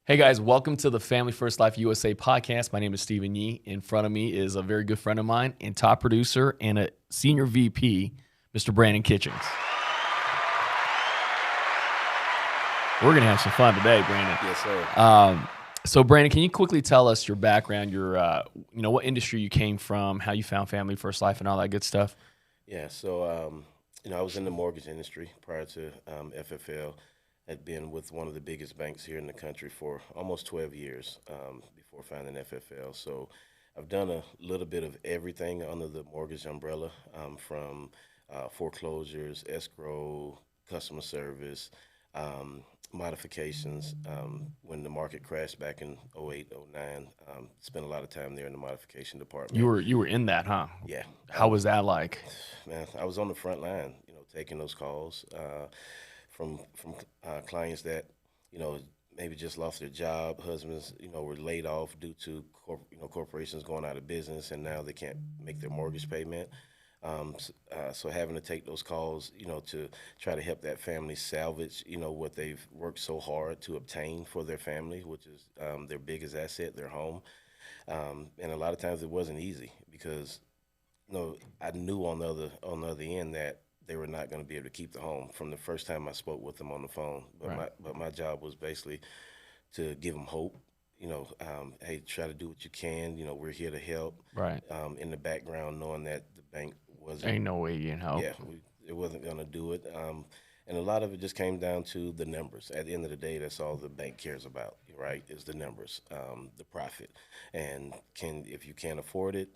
Hey guys, welcome to the Family First Life USA podcast. My name is Stephen Yee. In front of me is a very good friend of mine and top producer and a senior VP, Mr. Brandon Kitchings. We're going to have some fun today, Brandon. Yes, sir. So Brandon, can you quickly tell us your background, your what industry you came from, how you found Family First Life and all that good stuff? Yeah, so I was in the mortgage industry prior to FFL. Had been with one of the biggest banks here in the country for almost 12 years before finding FFL. So I've done a little bit of everything under the mortgage umbrella, from foreclosures, escrow, customer service, modifications. When the market crashed back in '08, '09, spent a lot of time there in the modification department. You were in that, huh? Yeah. How was that like? Man, I was on the front line, taking those calls from clients that, maybe just lost their job. Husbands, were laid off due to corporations going out of business, and now they can't make their mortgage payment. So having to take those calls, to try to help that family salvage, what they've worked so hard to obtain for their family, which is their biggest asset, their home. And a lot of times it wasn't easy because I knew on the other end that they were not going to be able to keep the home from the first time I spoke with them on the phone. But Right. my job was basically to give them hope. Hey, try to do what you can. We're here to help. Right. In the background, knowing that the bank wasn't. Ain't no way you can help. Yeah, it wasn't going to do it. And a lot of it just came down to the numbers. At the end of the day, that's all the bank cares about, right? Is the numbers, the profit, and if you can't afford it,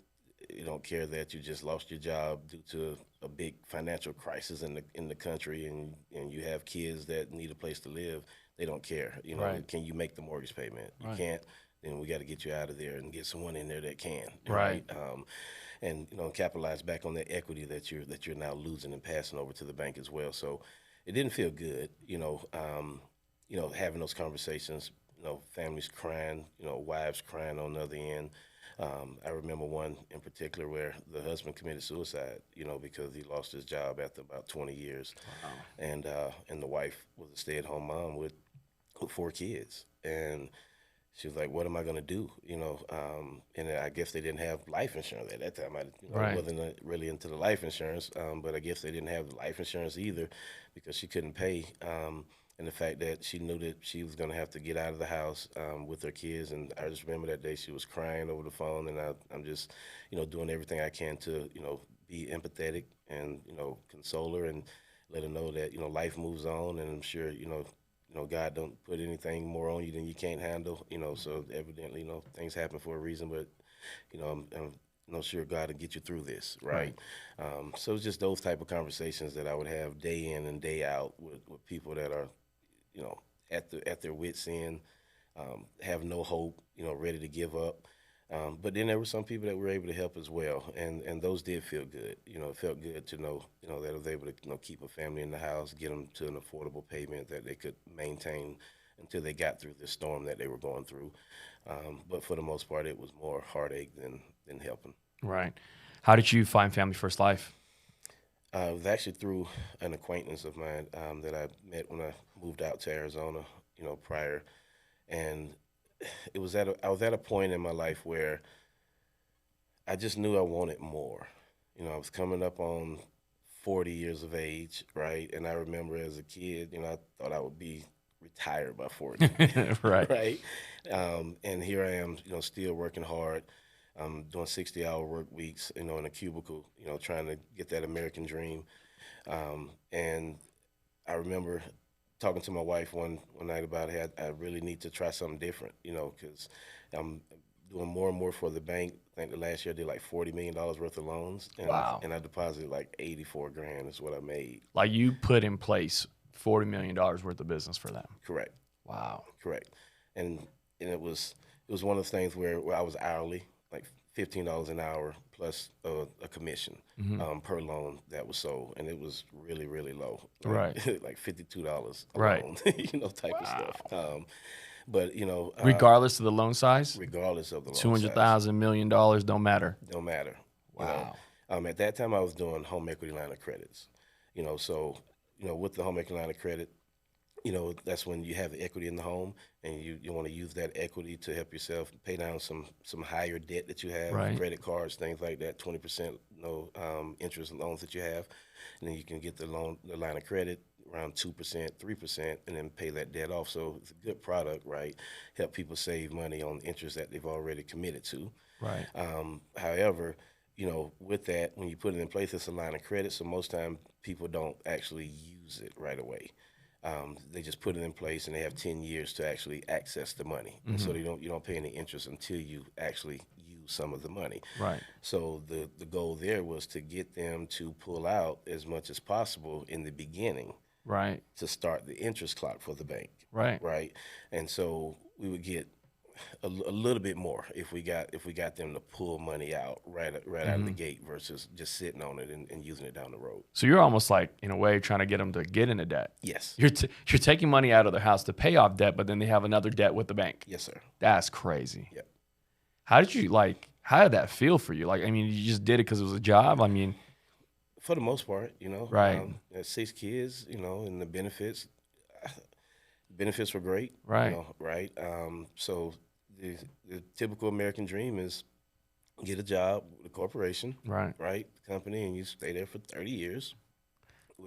you don't care that you just lost your job due to a big financial crisis in the country, and you have kids that need a place to live. They don't care. Right. Can you make the mortgage payment? You Right. can't. Then we got to get you out of there and get someone in there that can. Right. And capitalize back on that equity that you're now losing and passing over to the bank as well. So it didn't feel good. Having those conversations. Families crying. Wives crying on the other end. I remember one in particular where the husband committed suicide, because he lost his job after about 20 years. Wow. And the wife was a stay-at-home mom with 4 kids. And she was like, what am I going to do? And I guess they didn't have life insurance at that time. I Right. wasn't really into the life insurance, but I guess they didn't have life insurance either because she couldn't pay. And the fact that she knew that she was going to have to get out of the house with her kids. And I just remember that day she was crying over the phone, and I'm just, doing everything I can to, be empathetic and, console her and let her know that, life moves on. And I'm sure, God don't put anything more on you than you can't handle, so evidently, things happen for a reason, but, I'm sure God will get you through this, right? So it's just those type of conversations that I would have day in and day out with people that are, at their wits' end, have no hope, ready to give up. But then there were some people that were able to help as well, and those did feel good. It felt good to know, that I was able to, keep a family in the house, get them to an affordable payment that they could maintain until they got through the storm that they were going through. But for the most part, it was more heartache than helping. Right. How did you find Family First Life? It was actually through an acquaintance of mine that I met when I moved out to Arizona, prior, and I was at a point in my life where I just knew I wanted more. I was coming up on 40 years of age, right? And I remember as a kid, I thought I would be retired by 40, Right. right? And here I am, still working hard, doing 60-hour work weeks, in a cubicle, trying to get that American dream. And I remember talking to my wife one night about it. I really need to try something different, because I'm doing more and more for the bank. I think the last year I did like $40 million worth of loans, and Wow. and I deposited like 84 grand is what I made. Like you put in place $40 million worth of business for them. Correct, Wow. correct. And it was one of those things where I was hourly, like $15 an hour plus a commission per loan that was sold, and it was really, really low, Right. like $52 a Right. loan, type of stuff. But Regardless of the loan size, regardless of the loan size, $200,000 million don't matter. don't matter. Wow. At that time, I was doing home equity line of credits. So with the home equity line of credit, that's when you have the equity in the home, and you want to use that equity to help yourself pay down some higher debt that you have, Right. credit cards, things like that, 20% no interest loans that you have, and then you can get the line of credit around 2%, 3%, and then pay that debt off. So it's a good product, right? Help people save money on interest that they've already committed to. Right. However, with that, when you put it in place, it's a line of credit. So most time people don't actually use it right away. They just put it in place, and they have 10 years to actually access the money. And so you don't pay any interest until you actually use some of the money. Right. So the goal there was to get them to pull out as much as possible in the beginning Right. to start the interest clock for the bank. Right. Right. And so we would get a little bit more if we got them to pull money out right out of the gate versus just sitting on it and using it down the road. So you're almost like, in a way, trying to get them to get into debt. Yes. You're taking money out of their house to pay off debt, but then they have another debt with the bank. Yes, sir. That's crazy. Yep. How did that feel for you? Like, I mean, you just did it because it was a job? I mean, for the most part, Right. Had 6 kids, and the benefits were great. Right. Right. So the typical American dream is get a job with a corporation, Right. right, company, and you stay there for 30 years.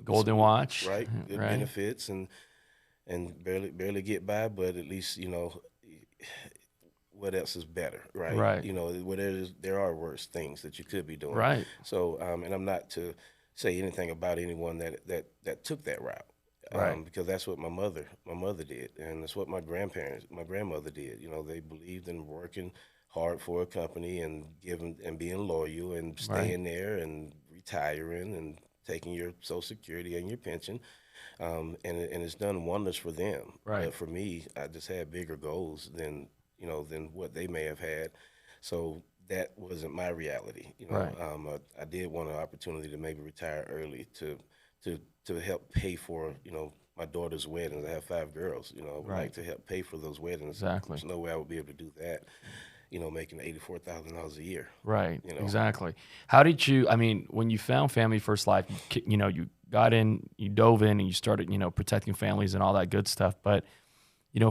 Golden watch. Right, good Right. benefits, and barely get by, but at least what else is better, right? Right. There are worse things that you could be doing. Right. So, and I'm not to say anything about anyone that took that route, Right. because that's what my mother did, and that's what my grandmother did. They believed in working hard for a company and giving and being loyal and staying there and retiring and taking your Social Security and your pension. And it's done wonders for them. Right. But for me, I just had bigger goals than what they may have had. So that wasn't my reality. Right. I did want an opportunity to maybe retire early to help pay for my daughter's weddings. I have 5 girls. I would like to help pay for those weddings. Exactly. There's no way I would be able to do that. Making $84,000 a year. Right. Exactly. How did you, I mean, when you found Family First Life, you got in, you dove in, and you started, protecting families and all that good stuff. But,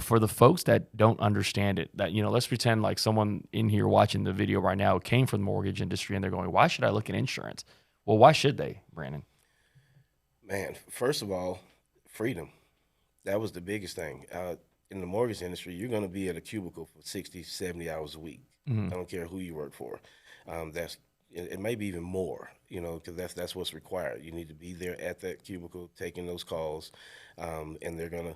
for the folks that don't understand it, that, let's pretend like someone in here watching the video right now came from the mortgage industry and they're going, why should I look at insurance? Well, why should they, Brandon? Man, first of all, freedom. That was the biggest thing. In the mortgage industry, you're going to be at a cubicle for 60, 70 hours a week. I don't care who you work for. It may be even more, because that's what's required. You need to be there at that cubicle taking those calls, and they're going to,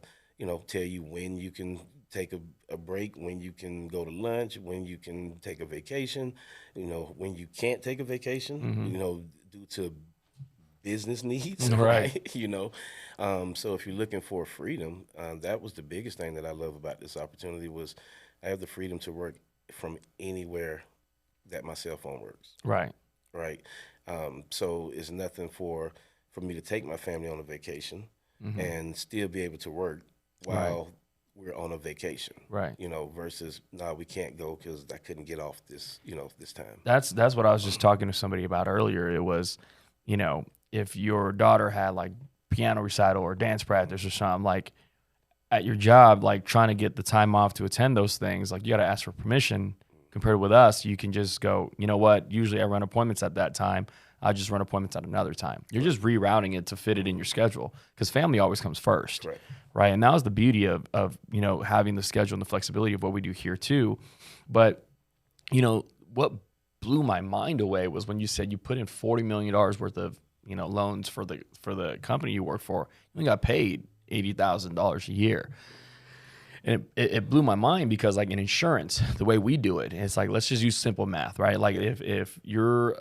tell you when you can take a break, when you can go to lunch, when you can take a vacation, when you can't take a vacation, due to business needs, Right. So if you're looking for freedom, that was the biggest thing that I love about this opportunity was I have the freedom to work from anywhere that my cell phone works. Right. Right. So it's nothing for me to take my family on a vacation and still be able to work while we're on a vacation. Right. Versus we can't go because I couldn't get off this time. That's what I was just talking to somebody about earlier. It was, if your daughter had like piano recital or dance practice or something, like at your job, like trying to get the time off to attend those things, like you got to ask for permission. Compared with us, you can just go, you know what, usually I run appointments at that time. I'll just run appointments at another time. You're just rerouting it to fit it in your schedule because family always comes first. Correct. Right. And that was the beauty of having the schedule and the flexibility of what we do here too. But, what blew my mind away was when you said you put in $40 million worth of, loans for the company you work for. You only got paid $80,000 a year. And it blew my mind because, like, in insurance, the way we do it, it's like, let's just use simple math, right? Like if you're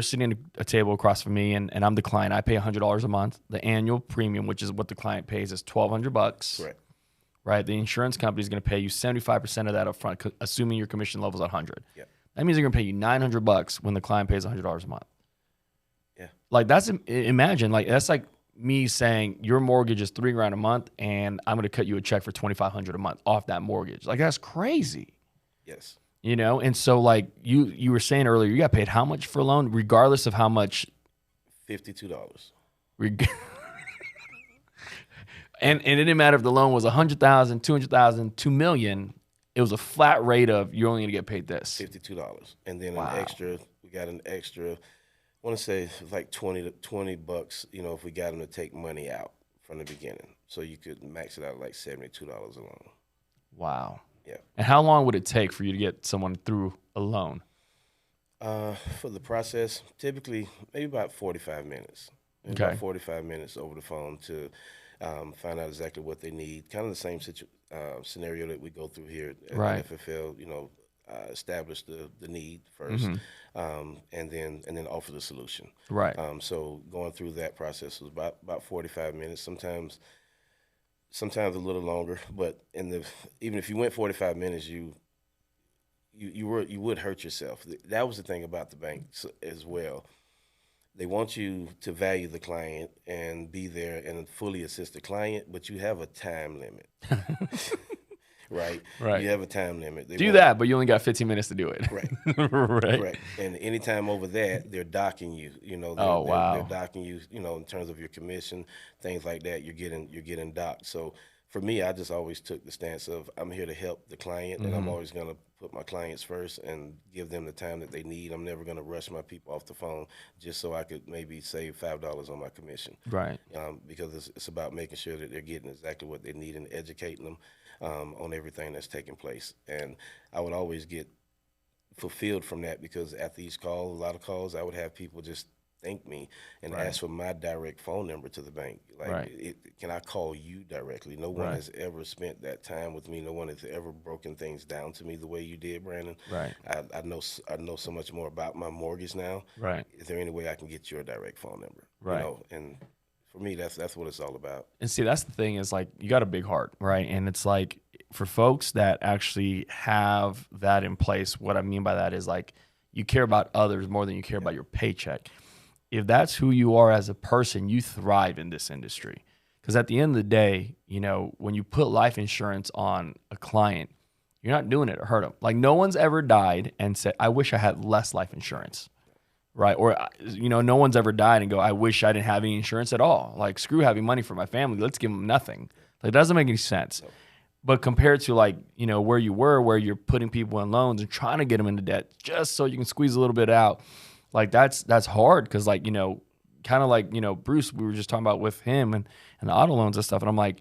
sitting at a table across from me and I'm the client, I pay $100 a month. The annual premium, which is what the client pays, is $1,200. Correct. Right? The insurance company is going to pay you 75% of that up front, assuming your commission level is at 100. Yeah. That means they're going to pay you $900 when the client pays $100 a month. Yeah. Like imagine, like that's like me saying your mortgage is $3,000 a month and I'm going to cut you a check for $2,500 a month off that mortgage. Like that's crazy. Yes. And so like you were saying earlier, you got paid how much for a loan, regardless of how much? $52. And it didn't matter if the loan was 100,000, 200,000, 2 million. It was a flat rate of you're only going to get paid this. $52, and then Wow. an extra. We got an extra. I want to say like $20 you know, if we got them to take money out from the beginning, so you could max it out at like $72 a loan. Wow. Yeah. And how long would it take for you to get someone through a loan? For the process, typically maybe about 45 minutes. Maybe Okay. about 45 minutes over the phone to find out exactly what they need. Kind of the same scenario that we go through here at Right. FFL. You know, establish the need 1st, and then offer the solution. Right. So going through that process was about 45 minutes. Sometimes a little longer, but even if you went 45 minutes, you would hurt yourself. That was the thing about the bank as well. They want you to value the client and be there and fully assist the client, but you have a time limit. Right? Right. You have a time limit. Do that, but you only got 15 minutes to do it. Right. Right. Right. And anytime over that, they're docking you. You know, Oh, wow. they're docking you, you know, in terms of your commission, things like that. You're getting docked. So for me, I just always took the stance of I'm here to help the client, and I'm always going to put my clients first and give them the time that they need. I'm never going to rush my people off the phone just so I could maybe save $5 on my commission. Right. Because it's about making sure that they're getting exactly what they need and educating them on everything that's taking place. And I would always get fulfilled from that, because after each call, a lot of calls, I would have people just thank me and Right. ask for my direct phone number to the bank. Like, Right. can I call you directly? No one Right. has ever spent that time with me. No one has ever broken things down to me the way you did, Brandon. Right. I know so much more about my mortgage now. Right. Is there any way I can get your direct phone number? Right. You know, and for me, that's what it's all about. And see, that's the thing is like you got a big heart, right? And it's like for folks that actually have that in place, what I mean by that is like you care about others more than you care about your paycheck. If that's who you are as a person, you thrive in this industry. Because at the end of the day, you know, when you put life insurance on a client, you're not doing it to hurt them. Like no one's ever died and said, I wish I had less life insurance. Right. Or, you know, no one's ever died and go, I wish I didn't have any insurance at all. Like, screw having money for my family. Let's give them nothing. Like, it doesn't make any sense. But compared to, like, you know, where you were, where you're putting people in loans and trying to get them into debt just so you can squeeze a little bit out, like, that's hard because, like, you know, kind of like, you know, Bruce, we were just talking about with him and the auto loans and stuff. And I'm like,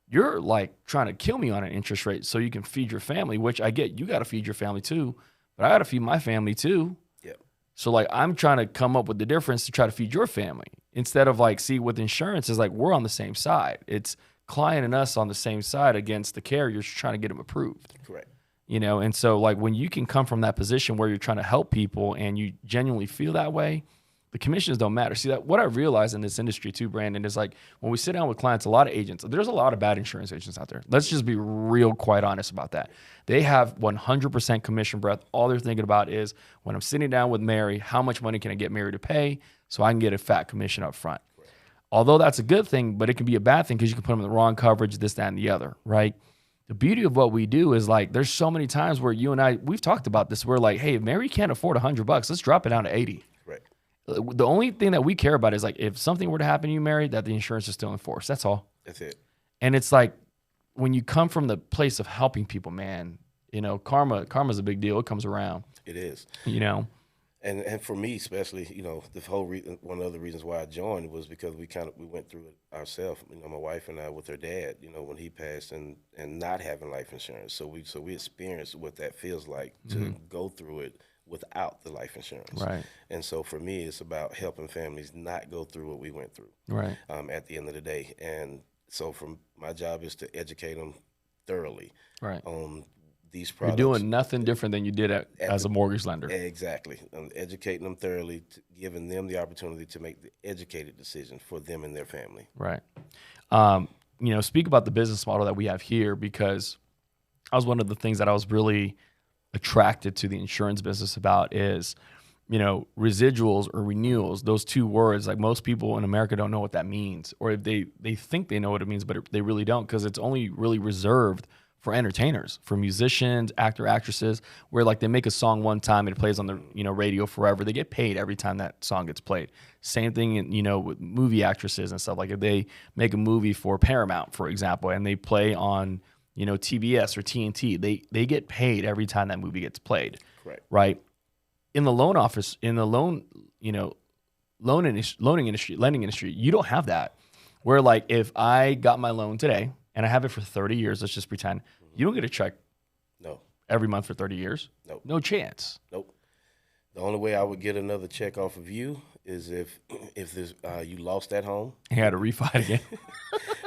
you're, like, trying to kill me on an interest rate so you can feed your family, which I get. You got to feed your family, too. But I got to feed my family, too. So, like, I'm trying to come up with the difference to try to feed your family instead of, like, see, with insurance is like we're on the same side. It's client and us on the same side against the carriers trying to get them approved. Correct. You know, and so, like, when you can come from that position where you're trying to help people and you genuinely feel that way, the commissions don't matter. See, that what I realize in this industry too, Brandon, is like when we sit down with clients, a lot of agents, there's a lot of bad insurance agents out there. Let's just be real quite honest about that. They have 100% commission breath. All they're thinking about is when I'm sitting down with Mary, how much money can I get Mary to pay so I can get a fat commission up front? Right. Although that's a good thing, but it can be a bad thing because you can put them in the wrong coverage, this, that, and the other, right? The beauty of what we do is like there's so many times where you and I, we've talked about this. We're like, hey, if Mary can't afford $100, let's drop it down to 80. Right. The only thing that we care about is like if something were to happen to you, Mary, that the insurance is still in force. That's all. That's it. And it's like when you come from the place of helping people, man, you know, karma's a big deal. It comes around. It is. You know. And for me especially, you know, the whole reason, one of the reasons why I joined was because we went through it ourselves. You know, my wife and I with her dad, you know, when he passed and not having life insurance. So we experienced what that feels like to go through it without the life insurance. Right. And so for me, it's about helping families not go through what we went through. Right. At the end of the day, and so from my job is to educate them thoroughly. Right. On these products. You're doing nothing different than you did as a mortgage lender. Exactly. Educating them thoroughly, giving them the opportunity to make the educated decision for them and their family. Right. You know, speak about the business model that we have here, because that was one of the things that I was really attracted to the insurance business about is, you know, residuals or renewals, those two words, like most people in America don't know what that means, or if they think they know what it means, but they really don't, because it's only really reserved for entertainers, for musicians, actresses, where like they make a song one time and it plays on the radio forever. They get paid every time that song gets played. Same thing, with movie actresses and stuff. Like if they make a movie for Paramount, for example, and they play on TBS or TNT, they get paid every time that movie gets played. Correct. Right. In the loan office, in the lending industry, you don't have that. Where like if I got my loan today and I have it for 30 years, let's just pretend, you don't get a check every month for 30 years. No chance. Nope. The only way I would get another check off of you is if this you lost that home. You had to refi again.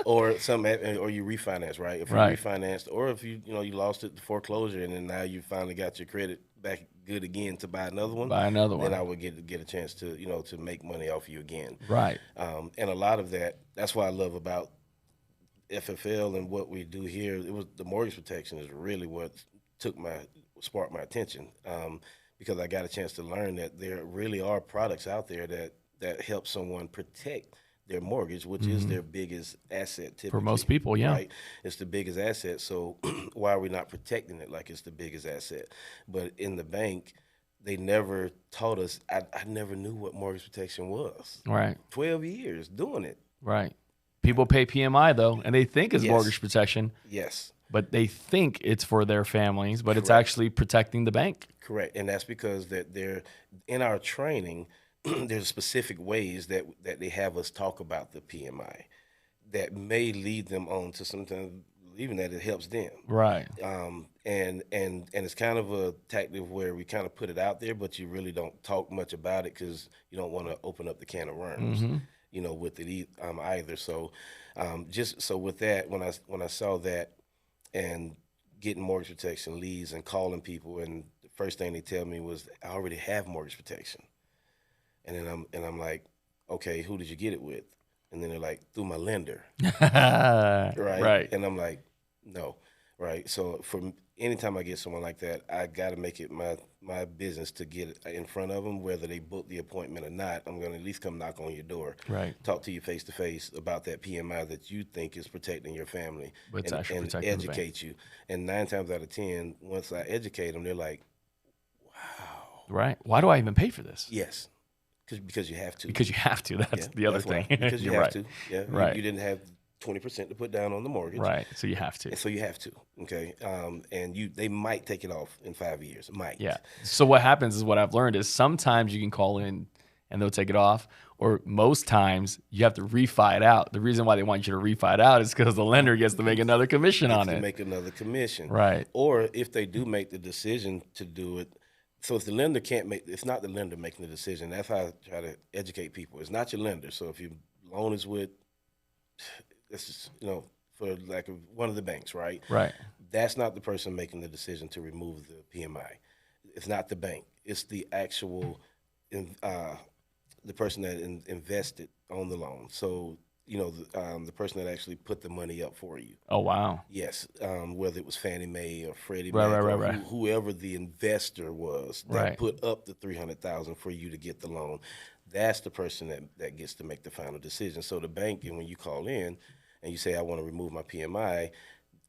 or you refinance, right? If you refinanced, or if you lost it to foreclosure and then now you finally got your credit back good again to buy another one. Then I would get a chance to to make money off you again. Right. And a lot of that's what I love about FFL and what we do here. It was the mortgage protection is really what sparked my attention. Because I got a chance to learn that there really are products out there that help someone protect their mortgage, which is their biggest asset typically. For most people, yeah. Right? It's the biggest asset, so why are we not protecting it like it's the biggest asset? But in the bank, they never taught us. I never knew what mortgage protection was. Right. 12 years doing it. Right. People pay PMI, though, and they think it's mortgage protection. Yes. But they think it's for their families, but it's actually protecting the bank. Correct. And that's because that they're in our training, there's specific ways that they have us talk about the PMI that may lead them on to sometimes even that it helps them. Right. And it's kind of a tactic where we kind of put it out there, but you really don't talk much about it because you don't want to open up the can of worms, with it either. So so with that, when I saw that and getting mortgage protection leads and calling people, and the first thing they tell me was, I already have mortgage protection. And then I'm like, okay, who did you get it with? And then they're like, through my lender. Right. And I'm like, no. Right. So anytime I get someone like that, I got to make it my business to get in front of them, whether they book the appointment or not. I'm going to at least come knock on your door, talk to you face to face about that PMI that you think is protecting your family, and educate you. And 9 times out of 10, once I educate them, they're like, wow. Right. Why do I even pay for this? Yes. Because you have to. Because you have to. That's the other thing. Because you have to. Yeah. Right. You didn't have 20% to put down on the mortgage. Right. So you have to. And so you have to. Okay. And they might take it off in 5 years. Might. Yeah. So what happens is, what I've learned is, sometimes you can call in and they'll take it off, or most times you have to refi it out. The reason why they want you to refi it out is because the lender gets to make another commission on it. Make another commission. Right. Or if they do make the decision to do it. So if the lender it's not the lender making the decision. That's how I try to educate people. It's not your lender. So if your loan is with, this is, for like one of the banks, right? Right. That's not the person making the decision to remove the PMI. It's not the bank. It's the actual, the person that invested on the loan. So, the person that actually put the money up for you. Oh, wow. Yes, whether it was Fannie Mae or Freddie Mac, or whoever the investor was that put up the $300,000 for you to get the loan, that's the person that gets to make the final decision. So the bank, and when you call in and you say, I want to remove my PMI,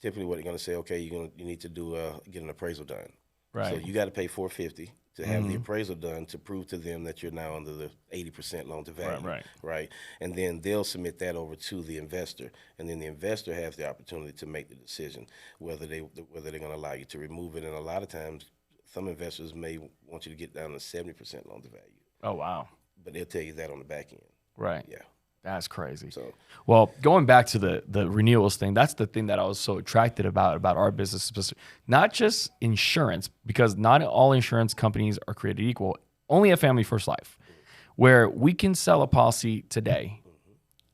typically what they're going to say, okay, you need to get an appraisal done. Right. So you got to pay $450 to have the appraisal done to prove to them that you're now under the 80% loan to value. Right. And then they'll submit that over to the investor, and then the investor has the opportunity to make the decision whether they're going to allow you to remove it. And a lot of times, some investors may want you to get down to 70% loan to value. Oh, wow. But they'll tell you that on the back end. Right. Yeah. That's crazy. So, well, going back to the renewals thing, that's the thing that I was so attracted about our business, not just insurance, because not all insurance companies are created equal. Only at Family First Life, where we can sell a policy today,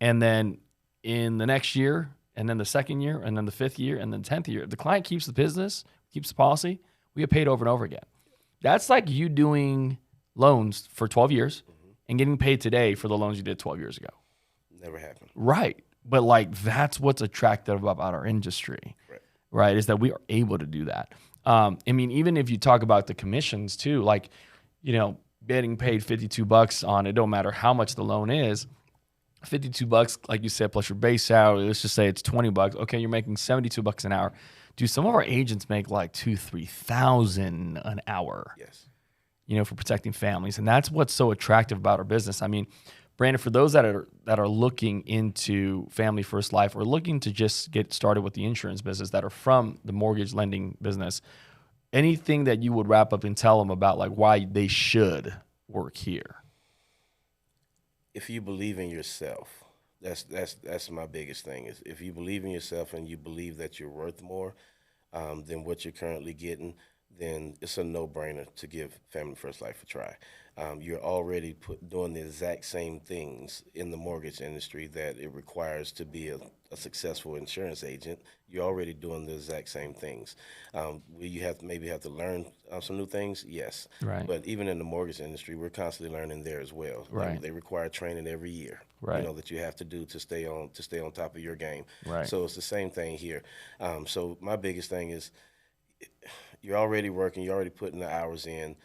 and then in the next year, and then the second year, and then the 5th year, and then 10th year, if the client keeps the business, keeps the policy, we get paid over and over again. That's like you doing loans for 12 years and getting paid today for the loans you did 12 years ago. Never happened. Right. But that's what's attractive about our industry, right? Is that we are able to do that. Even if you talk about the commissions too, getting paid $52 on it, don't matter how much the loan is, $52, like you said, plus your base salary, let's just say it's $20. Okay, you're making $72 an hour. Dude, some of our agents make like 2,000-3,000 an hour, Yes. for protecting families. And that's what's so attractive about our business. I mean, Brandon, for those that are looking into Family First Life or looking to just get started with the insurance business that are from the mortgage lending business, anything that you would wrap up and tell them about like why they should work here? If you believe in yourself, that's my biggest thing. Is if you believe in yourself and you believe that you're worth more than what you're currently getting, then it's a no-brainer to give Family First Life a try. You're already doing the exact same things in the mortgage industry that it requires to be a successful insurance agent. You're already doing the exact same things. Will you maybe have to learn some new things? Yes. Right. But even in the mortgage industry, we're constantly learning there as well. Right. They require training every year. Right. That you have to do to stay on top of your game. Right. So it's the same thing here. So my biggest thing is you're already working, you're already putting the hours in.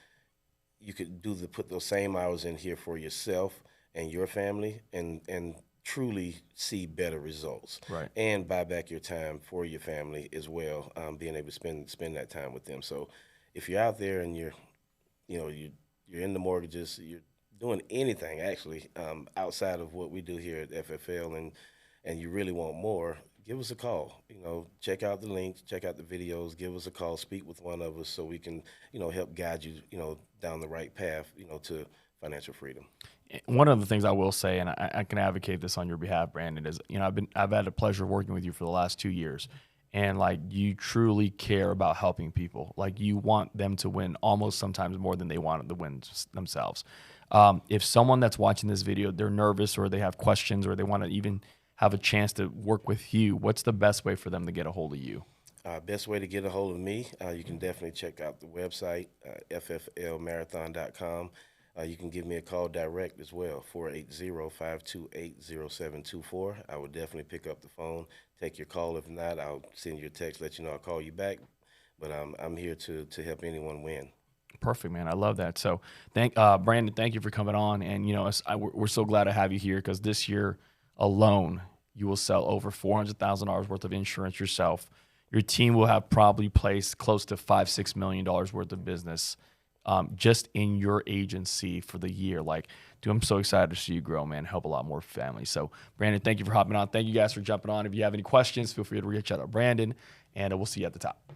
You could put those same hours in here for yourself and your family, and truly see better results. Right. And buy back your time for your family as well. Being able to spend that time with them. So if you're out there and you're in the mortgages, you're doing anything actually outside of what we do here at FFL, and you really want more, give us a call. Check out the links, check out the videos, give us a call, speak with one of us so we can, help guide you, down the right path, to financial freedom. One of the things I will say, and I can advocate this on your behalf, Brandon, is I've had a pleasure working with you for the last 2 years, and like you truly care about helping people. Like you want them to win almost sometimes more than they want to win themselves. If someone that's watching this video, they're nervous or they have questions or they want to even have a chance to work with you, what's the best way for them to get a hold of you? Best way to get a hold of me, you can definitely check out the website, fflmarathon.com. You can give me a call direct as well, 480-528-0724. I will definitely pick up the phone, take your call. If not, I'll send you a text, let you know I'll call you back. But I'm here to help anyone win. Perfect, man. I love that. So, Brandon, thank you for coming on. And we're so glad to have you here because this year alone, you will sell over $400,000 worth of insurance yourself. Your team will have probably placed close to $5-6 million worth of business just in your agency for the year. Like, dude, I'm so excited to see you grow, man. Help a lot more families. So, Brandon, thank you for hopping on. Thank you guys for jumping on. If you have any questions, feel free to reach out to Brandon, and we'll see you at the top.